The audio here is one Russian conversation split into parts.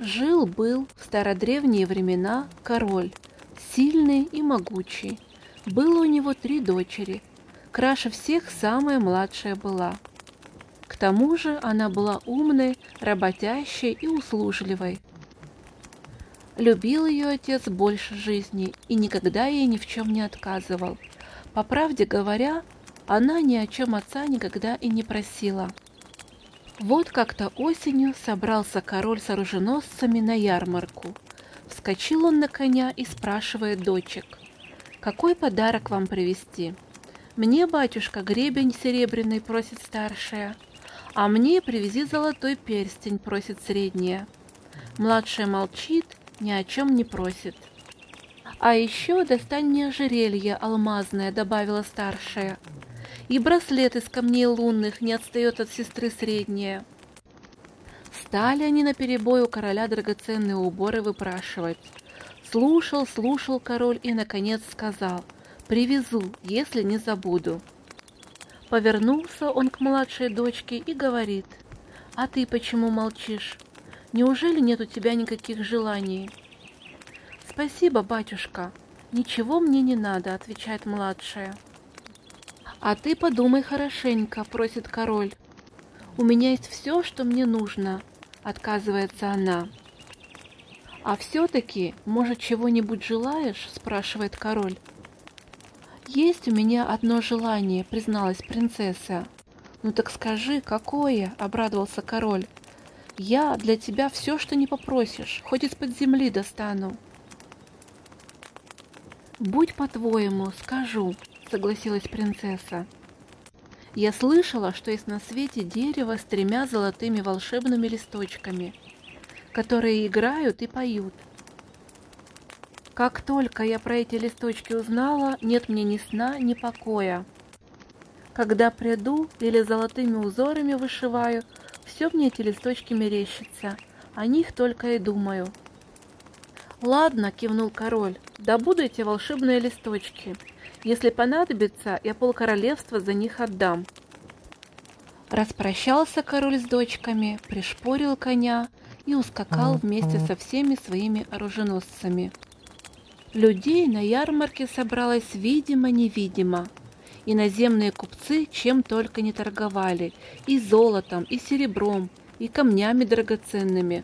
Жил-был в стародревние времена король, сильный и могучий. Было у него 3 дочери. Краше всех самая младшая была. К тому же она была умной, работящей и услужливой. Любил ее отец больше жизни и никогда ей ни в чем не отказывал. По правде говоря, она ни о чем отца никогда и не просила. Вот как-то осенью собрался король с оруженосцами на ярмарку. Вскочил он на коня и спрашивает дочек: «Какой подарок вам привезти?» «Мне, батюшка, гребень серебряный», — просит старшая. «А мне привези золотой перстень», — просит средняя. Младшая молчит, ни о чем не просит. «А еще достань мне ожерелье алмазное», — добавила старшая. «И браслет из камней лунных», — не отстает от сестры средняя. Стали они наперебой у короля драгоценные уборы выпрашивать. Слушал король и, наконец, сказал: «Привезу, если не забуду». Повернулся он к младшей дочке и говорит: «А ты почему молчишь? Неужели нет у тебя никаких желаний?» «Спасибо, батюшка, ничего мне не надо», — отвечает младшая. «А ты подумай хорошенько», — просит король. «У меня есть все, что мне нужно», — отказывается она. «А все-таки, может, чего-нибудь желаешь?» — спрашивает король. «Есть у меня одно желание», — призналась принцесса. «Ну так скажи, какое?» — обрадовался король. «Я для тебя все, что не попросишь, хоть из-под земли достану». «Будь по-твоему, скажу», — согласилась принцесса. «Я слышала, что есть на свете дерево с 3 золотыми волшебными листочками, которые играют и поют. Как только я про эти листочки узнала, нет мне ни сна, ни покоя. Когда приду или золотыми узорами вышиваю, все мне эти листочки мерещится, о них только и думаю». «Ладно», — кивнул король, — «добуду эти волшебные листочки. Если понадобится, я полкоролевства за них отдам». Распрощался король с дочками, пришпорил коня и ускакал вместе со всеми своими оруженосцами. Людей на ярмарке собралось видимо-невидимо. Иноземные купцы чем только не торговали: и золотом, и серебром, и камнями драгоценными.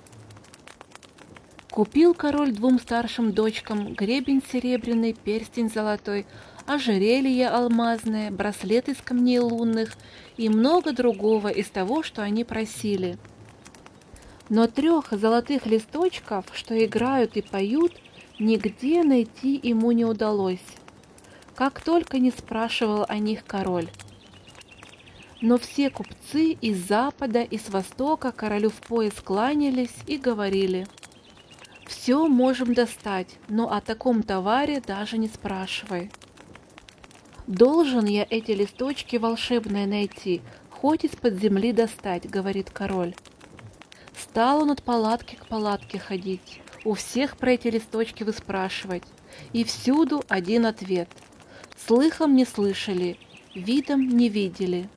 Купил король 2 старшим дочкам гребень серебряный, перстень золотой, ожерелье алмазное, браслет из камней лунных и много другого из того, что они просили. Но 3 золотых листочков, что играют и поют, нигде найти ему не удалось, как только не спрашивал о них король. Но все купцы из запада и с востока королю в пояс кланялись и говорили: «Все можем достать, но о таком товаре даже не спрашивай». «Должен я эти листочки волшебные найти, хоть из-под земли достать», — говорит король. Стал он от палатки к палатке ходить, у всех про эти листочки выспрашивать, и всюду один ответ: слыхом не слышали, видом не видели.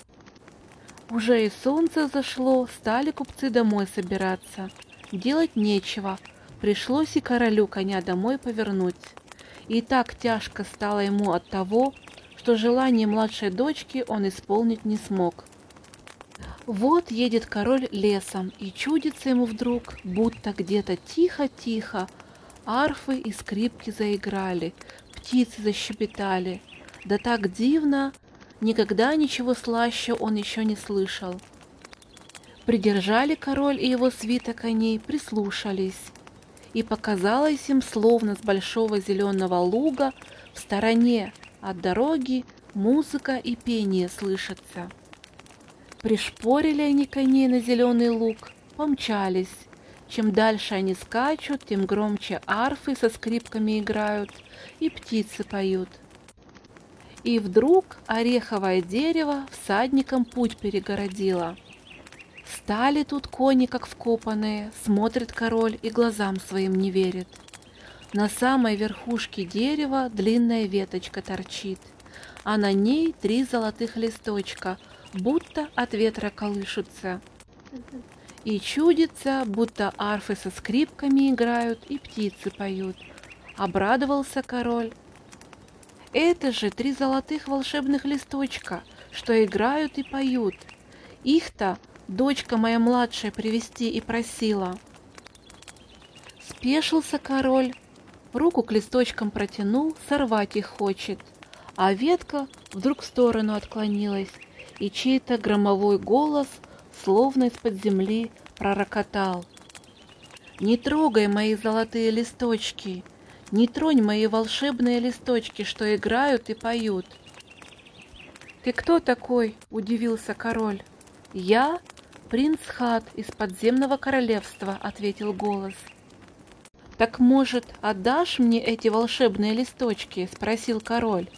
Уже и солнце зашло, стали купцы домой собираться. Делать нечего, пришлось и королю коня домой повернуть. И так тяжко стало ему от того, что желание младшей дочки он исполнить не смог. Вот едет король лесом, и чудится ему вдруг, будто где-то тихо-тихо арфы и скрипки заиграли, птицы защебетали. Да так дивно, никогда ничего слаще он еще не слышал. Придержали король и его свита коней, прислушались, и показалось им, словно с большого зеленого луга в стороне от дороги музыка и пение слышатся. Пришпорили они коней на зеленый луг, помчались. Чем дальше они скачут, тем громче арфы со скрипками играют и птицы поют. И вдруг ореховое дерево всадникам путь перегородило. Стали тут кони, как вкопанные, смотрит король и глазам своим не верит. На самой верхушке дерева длинная веточка торчит, а на ней 3 золотых листочка, будто от ветра колышутся. И чудится, будто арфы со скрипками играют и птицы поют. Обрадовался король. Это же 3 золотых волшебных листочка, что играют и поют. Их-то дочка моя младшая привезти и просила. Спешился король, руку к листочкам протянул, сорвать их хочет. А ветка вдруг в сторону отклонилась, и чей-то громовой голос, словно из-под земли, пророкотал. «Не трогай мои золотые листочки, не тронь мои волшебные листочки, что играют и поют». «Ты кто такой?» – удивился король. «Я принц Хат из подземного королевства», – ответил голос. «Так, может, отдашь мне эти волшебные листочки?» – спросил король.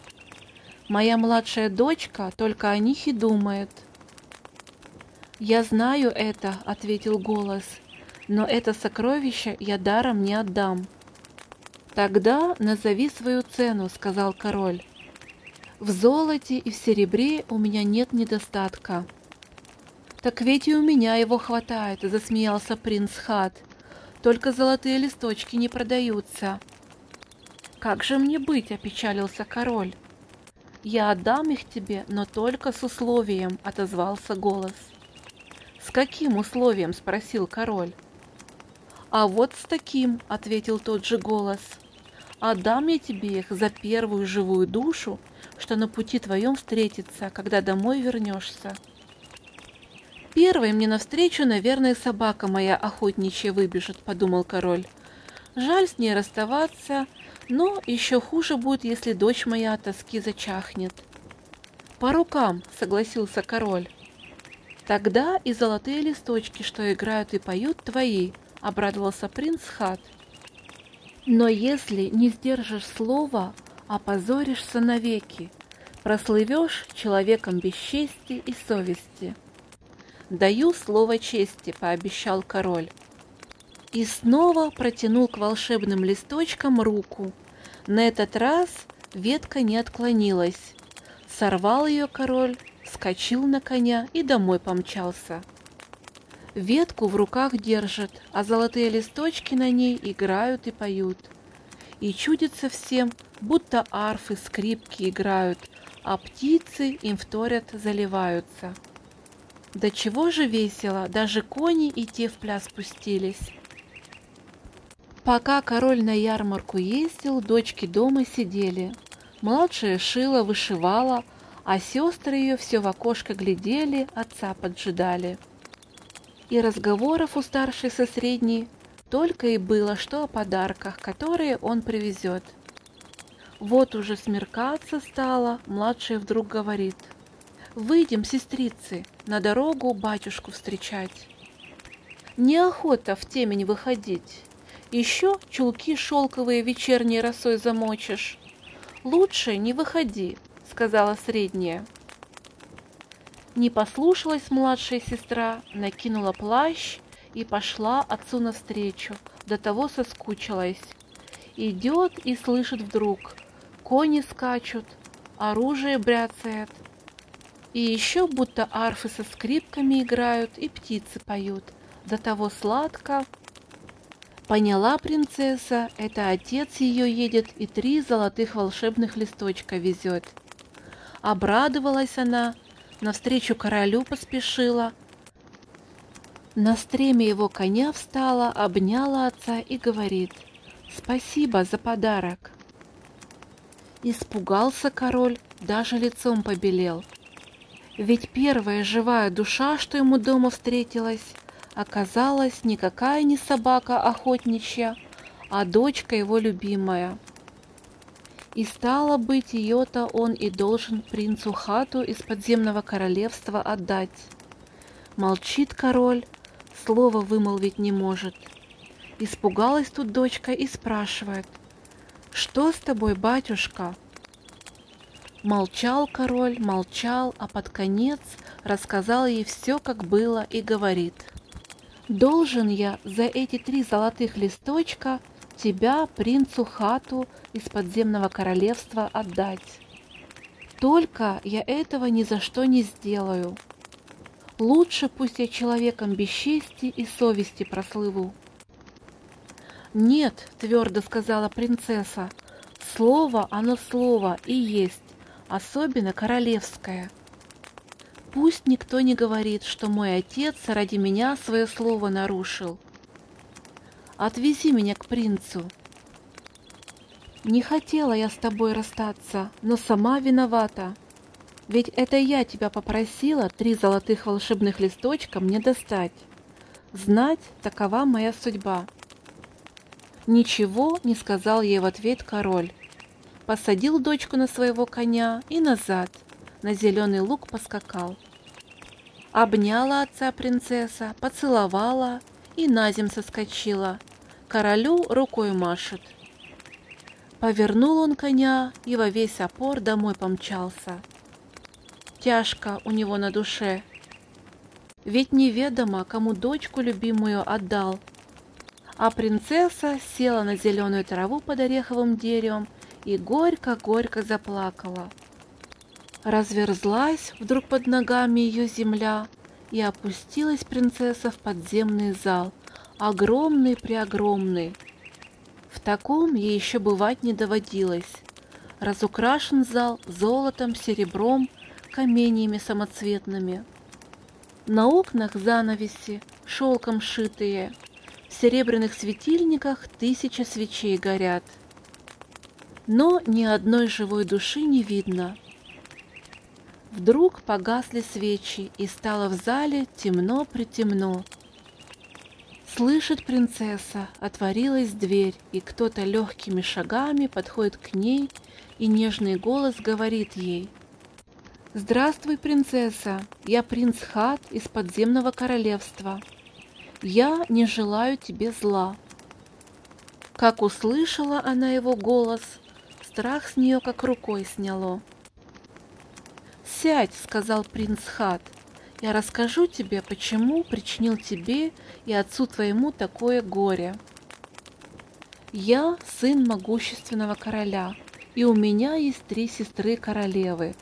«Моя младшая дочка только о них и думает». «Я знаю это», — ответил голос, — «но это сокровище я даром не отдам». «Тогда назови свою цену», — сказал король. «В золоте и в серебре у меня нет недостатка». «Так ведь и у меня его хватает», — засмеялся принц Хат. «Только золотые листочки не продаются». «Как же мне быть?» — опечалился король. «Я отдам их тебе, но только с условием», — отозвался голос. «С каким условием?» — спросил король. «А вот с таким», — ответил тот же голос. «Отдам я тебе их за первую живую душу, что на пути твоем встретится, когда домой вернешься». «Первой мне навстречу, наверное, собака моя охотничья выбежит», — подумал король. «Жаль с ней расставаться, но еще хуже будет, если дочь моя от тоски зачахнет». «По рукам», — согласился король. «Тогда и золотые листочки, что играют и поют, твои», — обрадовался принц Хат. «Но если не сдержишь слова, опозоришься навеки, прослывешь человеком без чести и совести». «Даю слово чести», — пообещал король. И снова протянул к волшебным листочкам руку. На этот раз ветка не отклонилась. Сорвал ее король, вскочил на коня и домой помчался. Ветку в руках держит, а золотые листочки на ней играют и поют. И чудится всем, будто арфы, скрипки играют, а птицы им вторят, заливаются. Да чего же весело, даже кони и те в пляс пустились. Пока король на ярмарку ездил, дочки дома сидели. Младшая шила, вышивала, а сестры ее все в окошко глядели, отца поджидали. И разговоров у старшей со средней только и было, что о подарках, которые он привезет. Вот уже смеркаться стало, младшая вдруг говорит: «Выйдем, сестрицы, на дорогу батюшку встречать». «Неохота в темень выходить. Еще чулки шелковые вечерней росой замочишь. Лучше не выходи», — сказала средняя. Не послушалась младшая сестра, накинула плащ и пошла отцу навстречу, до того соскучилась. Идет и слышит вдруг: кони скачут, оружие бряцает. И еще будто арфы со скрипками играют и птицы поют, до того сладко. Поняла принцесса, это отец ее едет и 3 золотых волшебных листочка везет. Обрадовалась она, навстречу королю поспешила. На стреме его коня встала, обняла отца и говорит: «Спасибо за подарок». Испугался король, даже лицом побелел. Ведь первая живая душа, что ему дома встретилась, оказалась никакая не собака охотничья, а дочка его любимая. И стало быть, ее-то он и должен принцу Хату из подземного королевства отдать. Молчит король, слова вымолвить не может. Испугалась тут дочка и спрашивает: «Что с тобой, батюшка?» Молчал король, молчал, а под конец рассказал ей все, как было, и говорит: «Должен я за эти 3 золотых листочка тебя, принцу Хату из подземного королевства, отдать. Только я этого ни за что не сделаю. Лучше пусть я человеком без чести и совести прослыву. «Нет», — твердо сказала принцесса, — «слово, оно слово и есть, особенно королевское. Пусть никто не говорит, что мой отец ради меня свое слово нарушил. Отвези меня к принцу». «Не хотела я с тобой расстаться, но сама виновата. Ведь это я тебя попросила 3 золотых волшебных листочка мне достать. Знать, такова моя судьба». Ничего не сказал ей в ответ король. Посадил дочку на своего коня и назад, на зеленый луг поскакал. Обняла отца принцесса, поцеловала и наземь соскочила. Королю рукой машет. Повернул он коня и во весь опор домой помчался. Тяжко у него на душе, ведь неведомо, кому дочку любимую отдал. А принцесса села на зеленую траву под ореховым деревом и горько-горько заплакала. Разверзлась вдруг под ногами ее земля, и опустилась принцесса в подземный зал, огромный-преогромный. В таком ей еще бывать не доводилось. Разукрашен зал золотом, серебром, каменьями самоцветными. На окнах занавеси, шелком шитые, в серебряных светильниках 1000 свечей горят. Но ни одной живой души не видно. Вдруг погасли свечи, и стало в зале темно-притемно. Слышит принцесса, отворилась дверь, и кто-то легкими шагами подходит к ней, и нежный голос говорит ей: «Здравствуй, принцесса, я принц Хат из подземного королевства. Я не желаю тебе зла». Как услышала она его голос, страх с нее как рукой сняло. «Сядь», — сказал принц Хат, — «я расскажу тебе, почему причинил тебе и отцу твоему такое горе. Я сын могущественного короля, и у меня есть 3 сестры-королевы.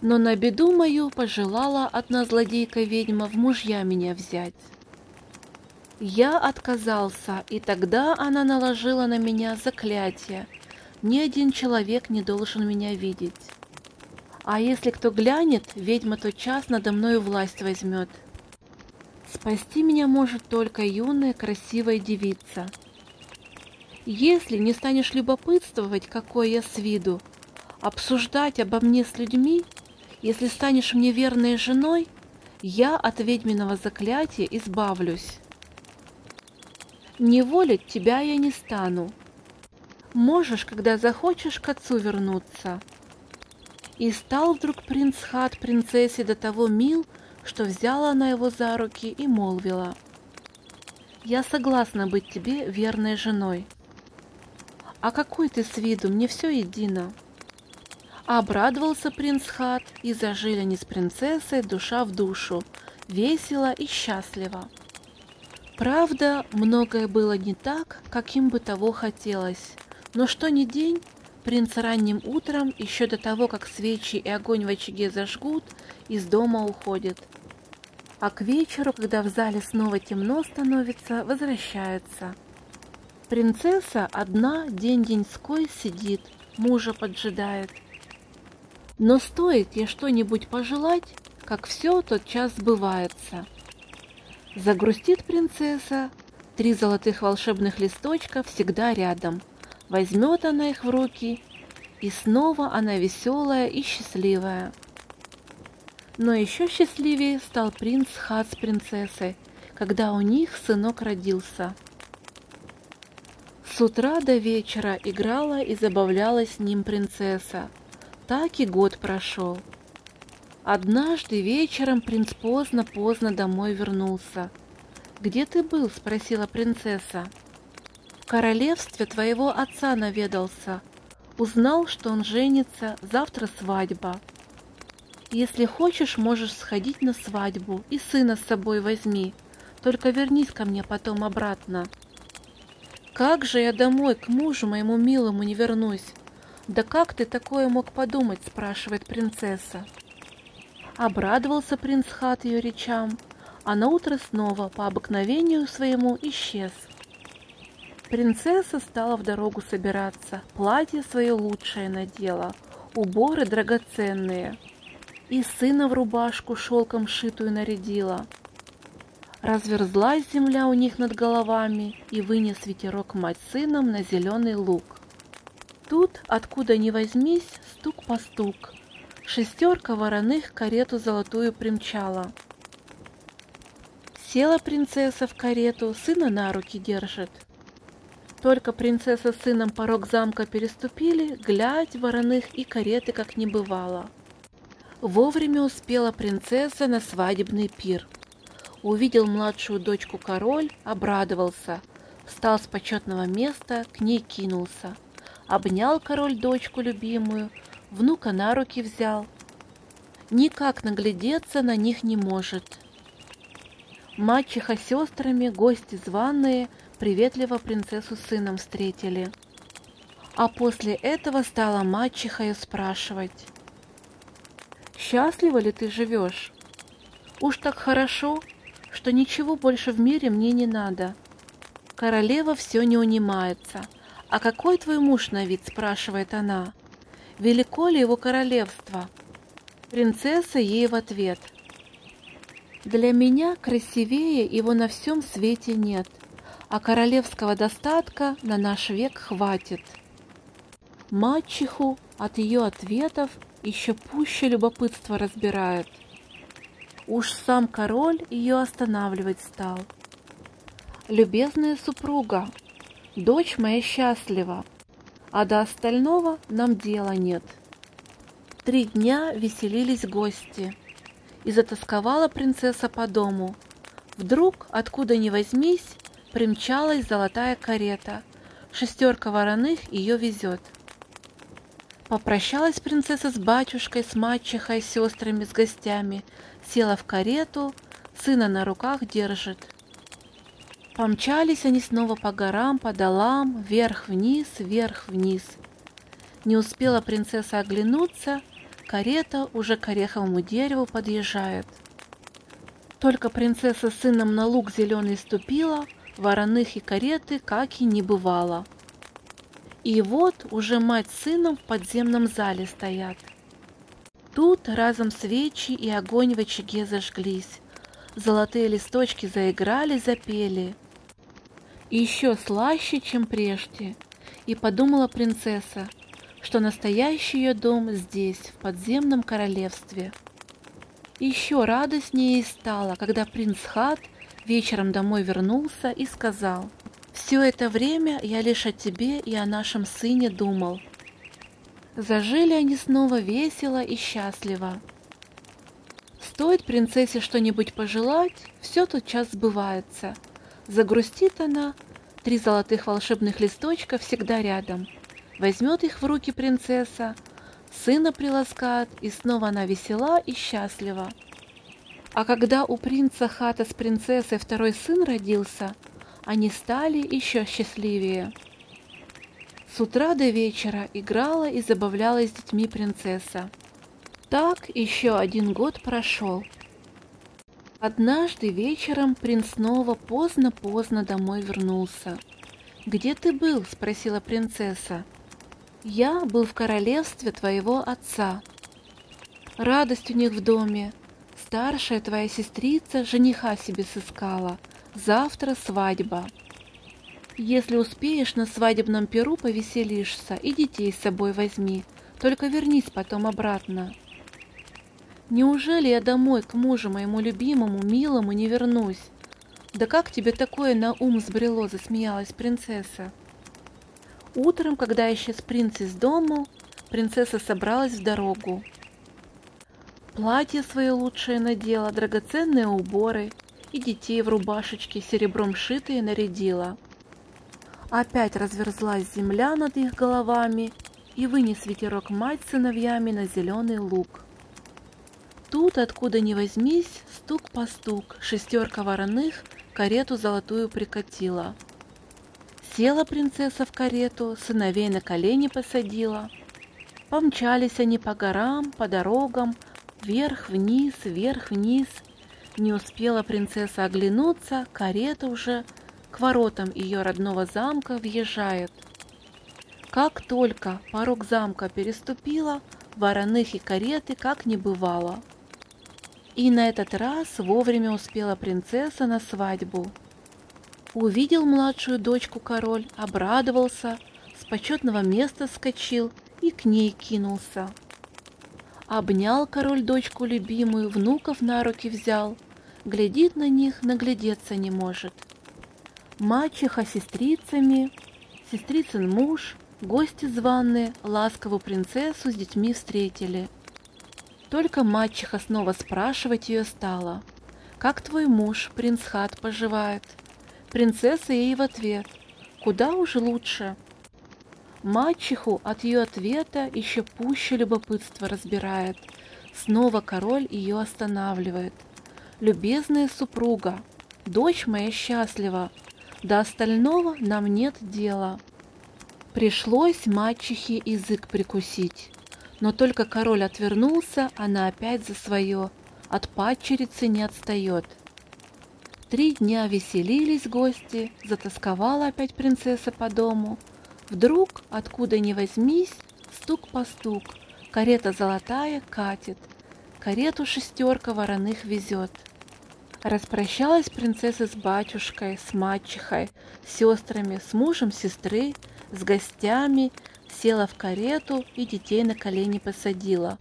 Но на беду мою пожелала одна злодейка-ведьма в мужья меня взять. Я отказался, и тогда она наложила на меня заклятие. Ни один человек не должен меня видеть. А если кто глянет, ведьма тотчас надо мною власть возьмет. Спасти меня может только юная красивая девица. Если не станешь любопытствовать, какой я с виду, обсуждать обо мне с людьми, если станешь мне верной женой, я от ведьминого заклятия избавлюсь. Неволить тебя я не стану. Можешь, когда захочешь, к отцу вернуться». И стал вдруг принц Хат принцессе до того мил, что взяла она его за руки и молвила: «Я согласна быть тебе верной женой». «А какой ты с виду, мне все едино». Обрадовался принц Хат, и зажили они с принцессой душа в душу, весело и счастливо. Правда, многое было не так, как им бы того хотелось, но что ни день, принц ранним утром, еще до того, как свечи и огонь в очаге зажгут, из дома уходит. А к вечеру, когда в зале снова темно становится, возвращается. Принцесса одна день-деньской сидит, мужа поджидает. Но стоит ей что-нибудь пожелать, как все тотчас сбывается. Загрустит принцесса, 3 золотых волшебных листочка всегда рядом. Возьмет она их в руки, и снова она веселая и счастливая. Но еще счастливее стал принц Хат с принцессой, когда у них сынок родился. С утра до вечера играла и забавлялась с ним принцесса. Так и год прошел. Однажды вечером принц поздно-поздно домой вернулся. «Где ты был?» — спросила принцесса. «В королевстве твоего отца наведался. Узнал, что он женится, завтра свадьба. Если хочешь, можешь сходить на свадьбу и сына с собой возьми. Только вернись ко мне потом обратно». «Как же я домой к мужу моему милому не вернусь?» «Да как ты такое мог подумать?» — спрашивает принцесса. Обрадовался принц Хат ее речам, а наутро снова по обыкновению своему исчез. Принцесса стала в дорогу собираться, платье свое лучшее надела, уборы драгоценные, и сына в рубашку шелком шитую нарядила. Разверзлась земля у них над головами, и вынес ветерок мать с сыном на зеленый луг. Тут, откуда ни возьмись, стук по стук, шестерка вороных карету золотую примчала. Села принцесса в карету, сына на руки держит. Только принцесса с сыном порог замка переступили, глядь, вороных и кареты как не бывало. Вовремя успела принцесса на свадебный пир. Увидел младшую дочку король, обрадовался, встал с почетного места, к ней кинулся. Обнял король дочку любимую, внука на руки взял. Никак наглядеться на них не может. Мачеха с сестрами, гости званые, приветливо принцессу с сыном встретили. А после этого стала мачеха ее спрашивать: «Счастлива ли ты живешь? Уж так хорошо, что ничего больше в мире мне не надо». Королева все не унимается. «А какой твой муж на вид?» – спрашивает она. «Велико ли его королевство?» Принцесса ей в ответ: «Для меня красивее его на всем свете нет, а королевского достатка на наш век хватит». Мачеху от ее ответов еще пуще любопытство разбирает. Уж сам король ее останавливать стал. «Любезная супруга, дочь моя счастлива, а до остального нам дела нет». 3 дня веселились гости, и затосковала принцесса по дому. Вдруг, откуда ни возьмись, примчалась золотая карета, 6 вороных ее везет. Попрощалась принцесса с батюшкой, с мачехой, с сестрами, с гостями, села в карету, сына на руках держит. Помчались они снова по горам, по долам, вверх-вниз, вверх-вниз. Не успела принцесса оглянуться, карета уже к ореховому дереву подъезжает. Только принцесса с сыном на луг зеленый ступила, вороных и кареты как и не бывало. И вот уже мать с сыном в подземном зале стоят. Тут разом свечи и огонь в очаге зажглись, золотые листочки заиграли, запели. И еще слаще, чем прежде, и подумала принцесса, что настоящий ее дом здесь, в подземном королевстве. Еще радостнее ей стало, когда принц Хат вечером домой вернулся и сказал: «Все это время я лишь о тебе и о нашем сыне думал». Зажили они снова весело и счастливо. Стоит принцессе что-нибудь пожелать, все тотчас сбывается. Загрустит она, 3 золотых волшебных листочка всегда рядом. Возьмет их в руки принцесса, сына приласкает, и снова она весела и счастлива. А когда у принца Хата с принцессой 2-й сын родился, они стали еще счастливее. С утра до вечера играла и забавлялась с детьми принцесса. Так еще 1 год прошел. Однажды вечером принц снова поздно-поздно домой вернулся. «Где ты был?» – спросила принцесса. «Я был в королевстве твоего отца. Радость у них в доме. Старшая твоя сестрица жениха себе сыскала. Завтра свадьба. Если успеешь, на свадебном пиру повеселишься и детей с собой возьми, только вернись потом обратно». «Неужели я домой к мужу моему любимому, милому не вернусь? Да как тебе такое на ум взбрело?» – засмеялась принцесса. Утром, когда исчез принц из дому, принцесса собралась в дорогу. Платье свое лучшее надела, драгоценные уборы, и детей в рубашечке серебром шитые нарядила. Опять разверзлась земля над их головами, и вынес ветерок мать с сыновьями на зеленый луг. Тут, откуда ни возьмись, стук по стук, 6 вороных карету золотую прикатила. Села принцесса в карету, сыновей на колени посадила. Помчались они по горам, по дорогам, Вверх, вниз, вверх, вниз. Не успела принцесса оглянуться, карета уже к воротам ее родного замка въезжает. Как только порог замка переступила, вороных и кареты как не бывало. И на этот раз вовремя успела принцесса на свадьбу. Увидел младшую дочку король, обрадовался, с почетного места вскочил и к ней кинулся. Обнял король дочку любимую, внуков на руки взял, глядит на них, наглядеться не может. Мачеха с сестрицами, сестрицын муж, гости званые ласковую принцессу с детьми встретили. Только мачеха снова спрашивать ее стала: «Как твой муж, принц Хат, поживает?» Принцесса ей в ответ: «Куда уж лучше». Мачеху от ее ответа еще пуще любопытство разбирает. Снова король ее останавливает: «Любезная супруга, дочь моя счастлива, до остального нам нет дела». Пришлось мачехе язык прикусить, но только король отвернулся, она опять за свое, от падчерицы не отстает. 3 дня веселились гости, затасковала опять принцесса по дому. Вдруг, откуда ни возьмись, стук по стук, карета золотая катит, карету 6 вороных везет. Распрощалась принцесса с батюшкой, с мачехой, с сестрами, с мужем сестры, с гостями, села в карету и детей на колени посадила.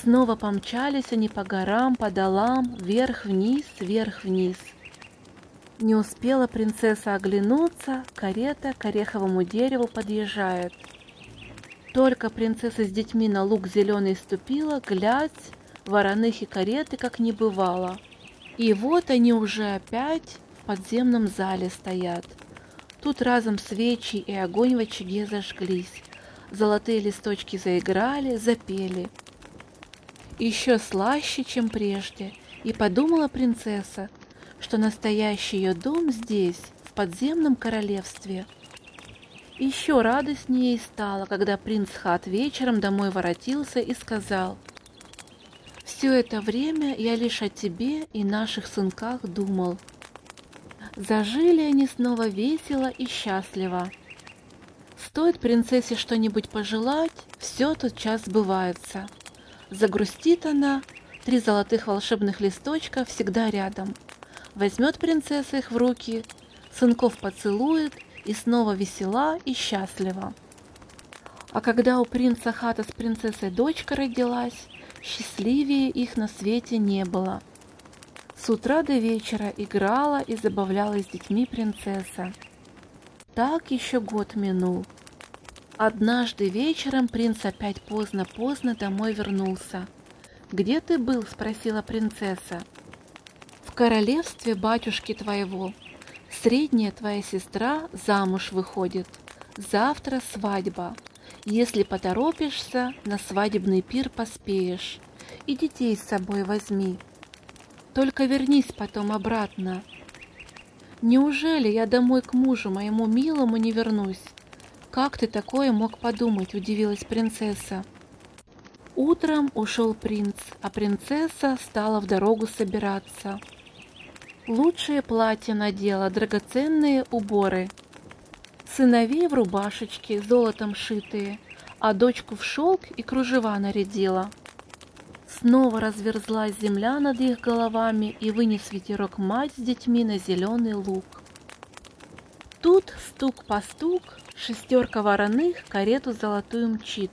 Снова помчались они по горам, по долам, вверх-вниз, вверх-вниз. Не успела принцесса оглянуться, карета к ореховому дереву подъезжает. Только принцесса с детьми на луг зеленый ступила, глядь, вороных и кареты как не бывало. И вот они уже опять в подземном зале стоят. Тут разом свечи и огонь в очаге зажглись, золотые листочки заиграли, запели. Еще слаще, чем прежде, и подумала принцесса, что настоящий ее дом здесь, в подземном королевстве. Еще радостнее ей стало, когда принц Хат вечером домой воротился и сказал: «Все это время я лишь о тебе и наших сынках думал». Зажили они снова весело и счастливо. Стоит принцессе что-нибудь пожелать, все тотчас сбывается. Загрустит она, 3 золотых волшебных листочка всегда рядом. Возьмет принцесса их в руки, сынков поцелует и снова весела и счастлива. А когда у принца Хата с принцессой дочка родилась, счастливее их на свете не было. С утра до вечера играла и забавлялась с детьми принцесса. Так еще год минул. Однажды вечером принц опять поздно-поздно домой вернулся. «Где ты был?» — спросила принцесса. «В королевстве батюшки твоего. Средняя твоя сестра замуж выходит. Завтра свадьба. Если поторопишься, на свадебный пир поспеешь. И детей с собой возьми. Только вернись потом обратно». «Неужели я домой к мужу моему милому не вернусь? Как ты такое мог подумать?» — удивилась принцесса. Утром ушел принц, а принцесса стала в дорогу собираться. Лучшее платье надела, драгоценные уборы. Сыновей в рубашечки, золотом шитые, а дочку в шелк и кружева нарядила. Снова разверзлась земля над их головами, и вынес ветерок мать с детьми на зеленый луг. Тут стук по стук, 6 вороных карету золотую мчит.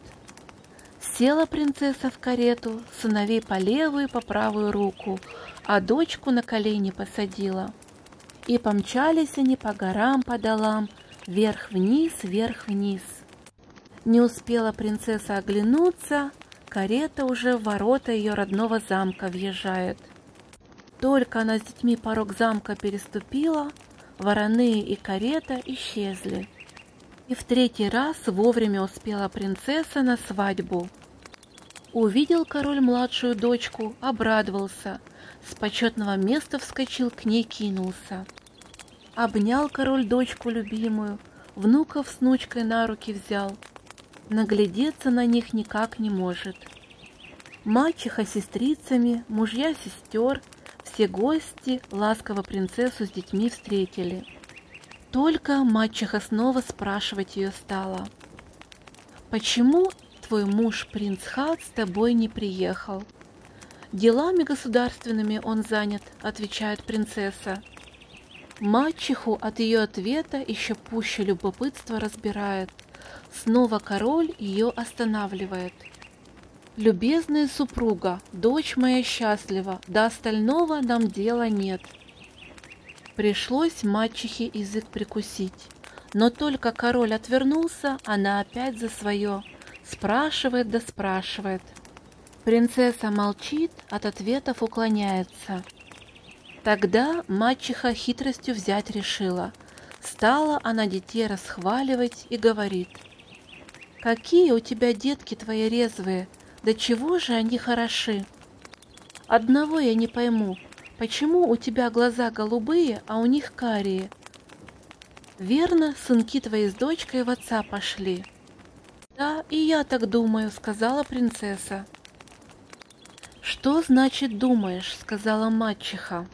Села принцесса в карету, сыновей по левую и по правую руку, а дочку на колени посадила. И помчались они по горам, по долам, вверх-вниз, вверх-вниз. Не успела принцесса оглянуться, карета уже в ворота ее родного замка въезжает. Только она с детьми порог замка переступила, вороные и карета исчезли. И в 3-й раз вовремя успела принцесса на свадьбу. Увидел король младшую дочку, обрадовался, с почетного места вскочил, к ней кинулся. Обнял король дочку любимую, внуков с внучкой на руки взял. Наглядеться на них никак не может. Мачеха с сестрицами, мужья сестер, все гости ласково принцессу с детьми встретили. Только мачеха снова спрашивать ее стала: «Почему твой муж, принц Хат, с тобой не приехал?» «Делами государственными он занят», — отвечает принцесса. Мачеху от ее ответа еще пуще любопытство разбирает. Снова король ее останавливает. «Любезная супруга, дочь моя счастлива, до остального нам дела нет». Пришлось мачехе язык прикусить, но только король отвернулся, она опять за свое, спрашивает да спрашивает. Принцесса молчит, от ответов уклоняется. Тогда мачеха хитростью взять решила. Стала она детей расхваливать и говорит: «Какие у тебя детки твои резвые, до чего же они хороши? Одного я не пойму, почему у тебя глаза голубые, а у них карие? Верно, сынки твои с дочкой в отца пошли?» «Да, и я так думаю», — сказала принцесса. «Что значит думаешь?» — сказала мачеха.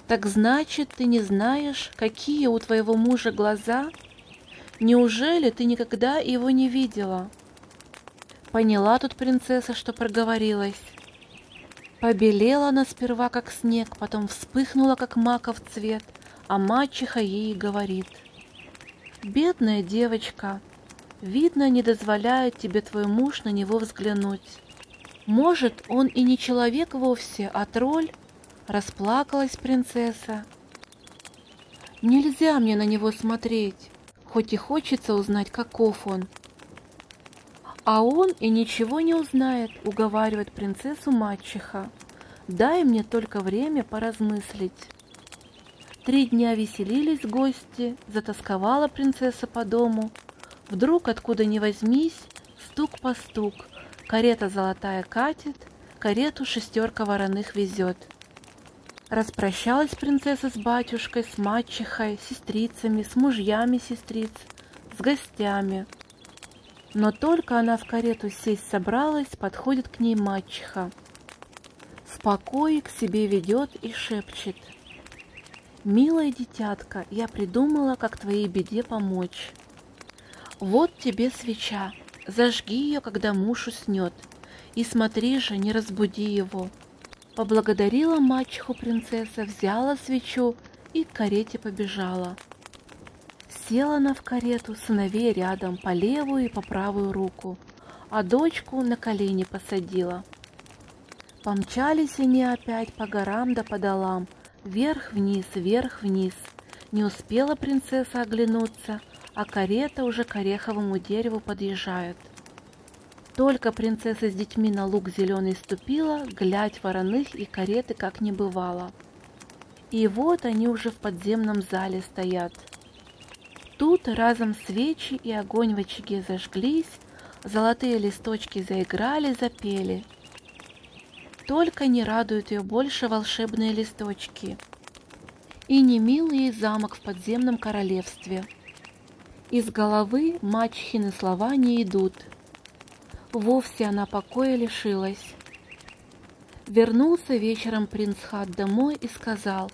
«Так значит, ты не знаешь, какие у твоего мужа глаза? Неужели ты никогда его не видела?» Поняла тут принцесса, что проговорилась. Побелела она сперва, как снег, потом вспыхнула, как маков цвет, а мачеха ей говорит: «Бедная девочка, видно, не дозволяет тебе твой муж на него взглянуть. Может, он и не человек вовсе, а тролль?» Расплакалась принцесса. «Нельзя мне на него смотреть, хоть и хочется узнать, каков он». «А он и ничего не узнает», — уговаривает принцессу мачеха. «Дай мне только время поразмыслить». 3 дня веселились гости, затасковала принцесса по дому. Вдруг, откуда ни возьмись, стук по стук, карета золотая катит, карету 6 вороных везет. Распрощалась принцесса с батюшкой, с мачехой, сестрицами, с мужьями сестриц, с гостями. Но только она в карету сесть собралась, подходит к ней мачеха. В покое к себе ведет и шепчет: «Милая дитятка, я придумала, как твоей беде помочь. Вот тебе свеча, зажги ее, когда муж уснет, и смотри же, не разбуди его». Поблагодарила мачеху принцесса, взяла свечу и к карете побежала. Села она в карету, сыновей рядом, по левую и по правую руку, а дочку на колени посадила. Помчались они опять по горам да по долам, вверх-вниз, вверх-вниз. Не успела принцесса оглянуться, а карета уже к ореховому дереву подъезжает. Только принцесса с детьми на луг зеленый ступила, глядь, вороных и кареты как не бывало. И вот они уже в подземном зале стоят. Тут разом свечи и огонь в очаге зажглись, золотые листочки заиграли, запели. Только не радуют ее больше волшебные листочки. И не мил ей замок в подземном королевстве. Из головы мачехины слова не идут. Вовсе она покоя лишилась. Вернулся вечером принц Хат домой и сказал: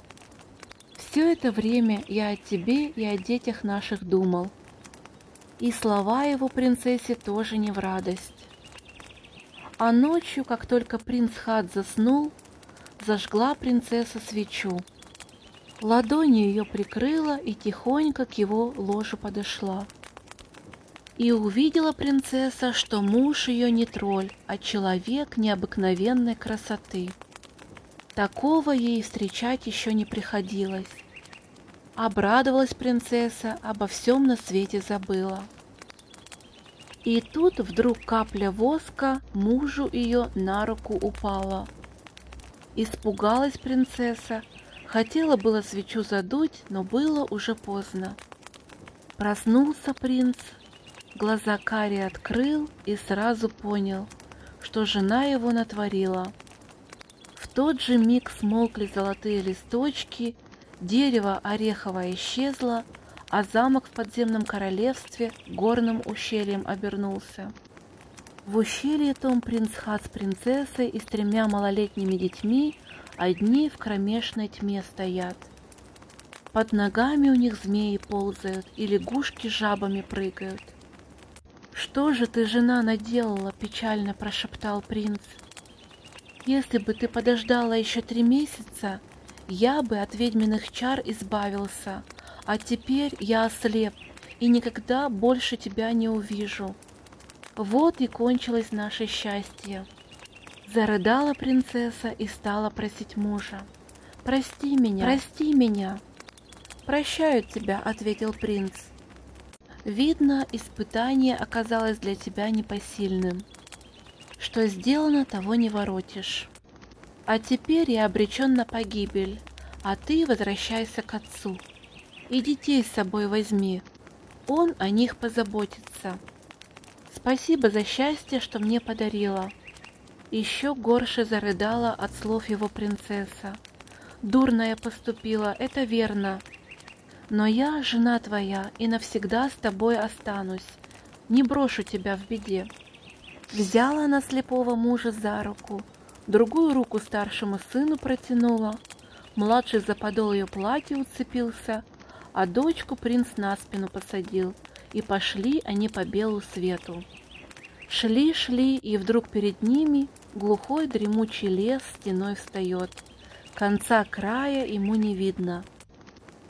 «Все это время я о тебе и о детях наших думал». И слова его принцессе тоже не в радость. А ночью, как только принц Хат заснул, зажгла принцесса свечу. Ладонью ее прикрыла и тихонько к его ложу подошла. И увидела принцесса, что муж ее не тролль, а человек необыкновенной красоты. Такого ей встречать еще не приходилось. Обрадовалась принцесса, обо всем на свете забыла. И тут вдруг капля воска мужу ее на руку упала. Испугалась принцесса, хотела было свечу задуть, но было уже поздно. Проснулся принц, глаза карие открыл и сразу понял, что жена его натворила. В тот же миг смолкли золотые листочки, дерево ореховое исчезло, а замок в подземном королевстве горным ущельем обернулся. В ущелье том принц-хат с принцессой и с 3 малолетними детьми одни в кромешной тьме стоят. Под ногами у них змеи ползают, и лягушки жабами прыгают. «Что же ты, жена, наделала?» — печально прошептал принц. «Если бы ты подождала еще 3 месяца, я бы от ведьминых чар избавился, а теперь я ослеп и никогда больше тебя не увижу. Вот и кончилось наше счастье». Зарыдала принцесса и стала просить мужа. «Прости меня, прости меня». «Прощаю тебя», — ответил принц. «Видно, испытание оказалось для тебя непосильным. Что сделано, того не воротишь. А теперь я обречен на погибель, а ты возвращайся к отцу. И детей с собой возьми, он о них позаботится. Спасибо за счастье, что мне подарила». Еще горше зарыдала от слов его принцесса. «Дурно я поступила, это верно. Но я жена твоя и навсегда с тобой останусь, не брошу тебя в беде». Взяла она слепого мужа за руку, другую руку старшему сыну протянула, младший за подол ее платья уцепился, а дочку принц на спину посадил, и пошли они по белу свету. Шли, и вдруг перед ними глухой дремучий лес стеной встает, конца края ему не видно.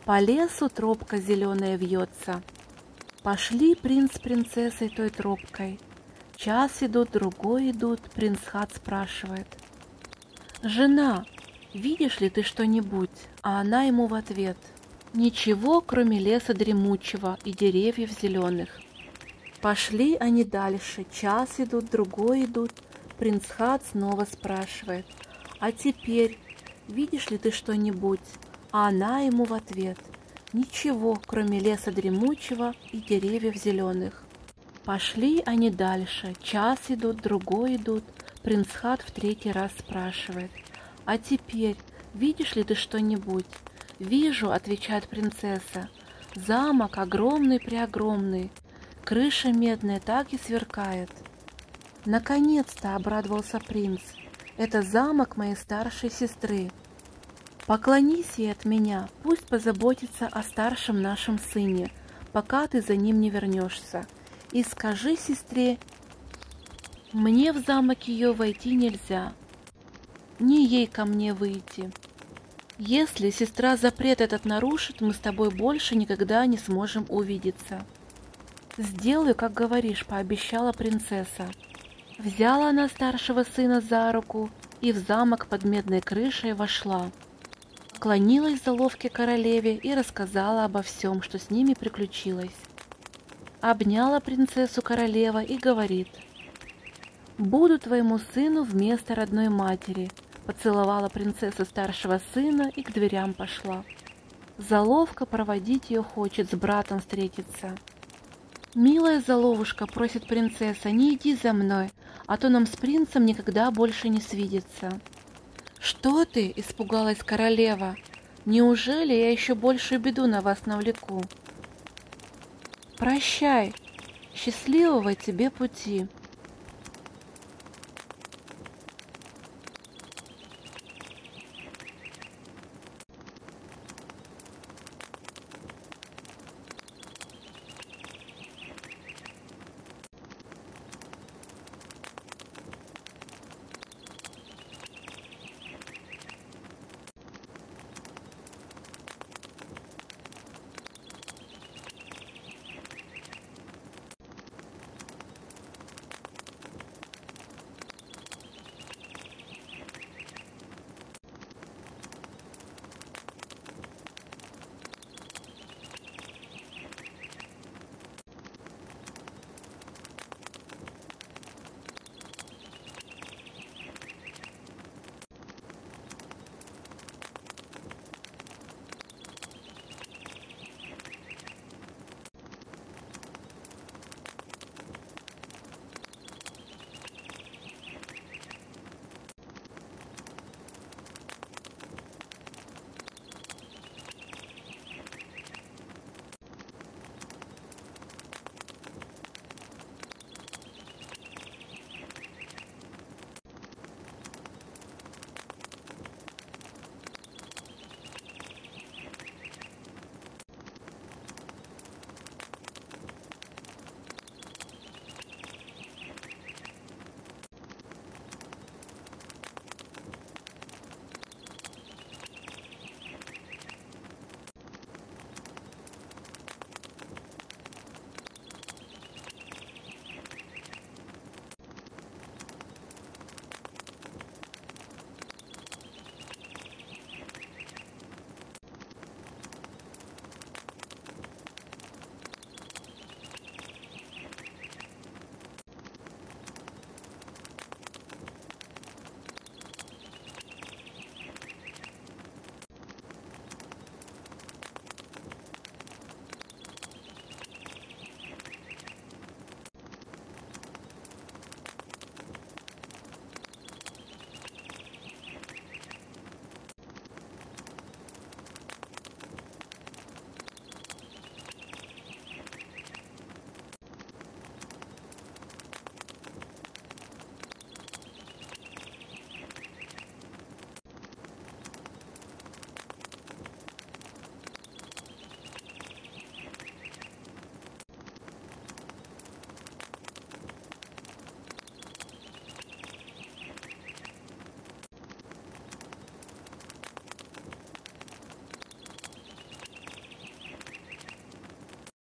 По лесу тропка зеленая вьется. Пошли принц с принцессой той тропкой. Час идут, другой идут, принц-хат спрашивает: «Жена, видишь ли ты что-нибудь?» А она ему в ответ: «Ничего, кроме леса дремучего и деревьев зеленых». Пошли они дальше, час идут, другой идут, принц-хат снова спрашивает: «А теперь видишь ли ты что-нибудь?» А она ему в ответ: «Ничего, кроме леса дремучего и деревьев зеленых». Пошли они дальше, час идут, другой идут, принц-хат в 3-й раз спрашивает: «А теперь видишь ли ты что-нибудь?» «Вижу», — отвечает принцесса, — «замок огромный-преогромный, крыша медная так и сверкает». «Наконец-то!» — обрадовался принц. «Это замок моей старшей сестры. Поклонись ей от меня, пусть позаботится о старшем нашем сыне, пока ты за ним не вернешься. И скажи сестре, мне в замок ее войти нельзя, ни ей ко мне выйти. Если сестра запрет этот нарушит, мы с тобой больше никогда не сможем увидеться». «Сделаю, как говоришь», — пообещала принцесса. Взяла она старшего сына за руку и в замок под медной крышей вошла. Поклонилась заловке королеве и рассказала обо всем, что с ними приключилось. Обняла принцессу королева и говорит: «Буду твоему сыну вместо родной матери». Поцеловала принцесса старшего сына и к дверям пошла. Заловка проводить ее хочет, с братом встретиться. «Милая заловушка», — просит принцесса, — «не иди за мной, а то нам с принцем никогда больше не свидеться». «Что ты?» — испугалась королева. «Неужели я еще большую беду на вас навлеку?» «Прощай, счастливого тебе пути».